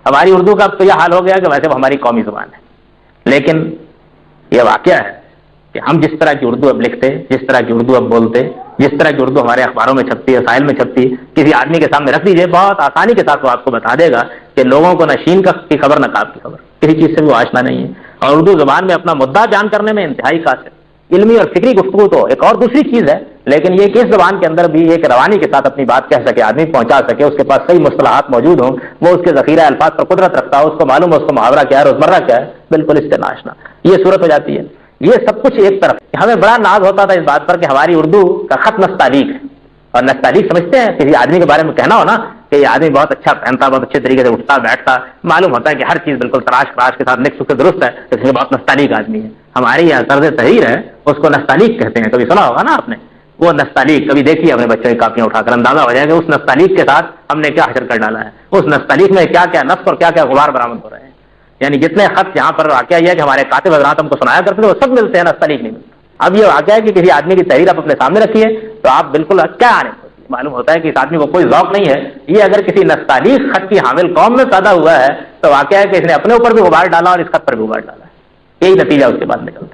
ہماری اردو کا اب تو یہ حال ہو گیا کہ ویسے وہ ہماری قومی زبان ہے، لیکن یہ واقعہ ہے کہ ہم جس طرح کی اردو اب لکھتے، جس طرح کی اردو اب بولتے، جس طرح کی اردو ہمارے اخباروں میں چھپتی ہے، رسائل میں چھپتی ہے، کسی آدمی کے سامنے رکھ دیجیے، بہت آسانی کے ساتھ وہ آپ کو بتا دے گا کہ لوگوں کو نہ شین کی خبر نہ کاف کی خبر، کسی چیز سے بھی وہ آشنا نہیں ہے، اور اردو زبان میں اپنا مدعا بیان کرنے میں انتہائی قاصر۔ علمی اور فکری گفتگو تو ایک اور دوسری چیز ہے، لیکن یہ کہ اس زبان کے اندر بھی ایک روانی کے ساتھ اپنی بات کہہ سکے، آدمی پہنچا سکے، اس کے پاس صحیح مصطلحات موجود ہوں، وہ اس کے ذخیرہ الفاظ پر قدرت رکھتا ہو، اس کو معلوم ہو اس کو محاورہ کیا ہے، روزمرہ کیا ہے، بالکل اس سے ناشنا، یہ صورت ہو جاتی ہے۔ یہ سب کچھ ایک طرف، ہمیں بڑا ناز ہوتا تھا اس بات پر کہ ہماری اردو کا خط نستعلیق ہے، اور نستعلیق سمجھتے ہیں کسی آدمی کے بارے میں کہنا ہو نا کہ یہ آدمی بہت اچھا پہنتا، بہت اچھے طریقے سے اٹھتا بیٹھتا، معلوم ہوتا ہے کہ ہر چیز بالکل تراش خراش کے ساتھ نقص سے درست ہے، تو اس لیے بہت نستعلیق آدمی ہے۔ ہمارے یہاں طرز تحریر ہے، اس کو نستعلیق کہتے ہیں، کبھی سنا ہوگا نا آپ نے، وہ نستعلیق کبھی دیکھیے اپنے بچوں کی کاپیاں اٹھا کر، اندازہ ہو جائے گا اس نستعلیق کے ساتھ ہم نے کیا حشر کر ڈالا ہے، اس نستعلیق میں کیا کیا نفس اور کیا کیا غبار برآمد ہو رہے ہیں۔ یعنی جتنے خط یہاں پر واقعہ یہ ہے کہ ہمارے کاتب حضرات ہم کو سنایا کرتے تھے، وہ سب ملتے ہیں، نستعلیق نہیں ملتے۔ اب یہ واقعہ ہے کہ کسی آدمی کی تحریر آپ اپنے سامنے رکھیے تو آپ بالکل کیا آنے معلوم ہوتا ہے کہ اس آدمی کو کوئی ذوق نہیں ہے، یہ اگر کسی نستعلیق خط کی حامل قوم میں پیدا ہوا ہے تو واقعہ ہے کہ اس نے اپنے اوپر بھی غبار ڈالا اور اس خط پر بھی غبار ڈالا ہے، یہی نتیجہ اس کے بعد نکلتا ہے۔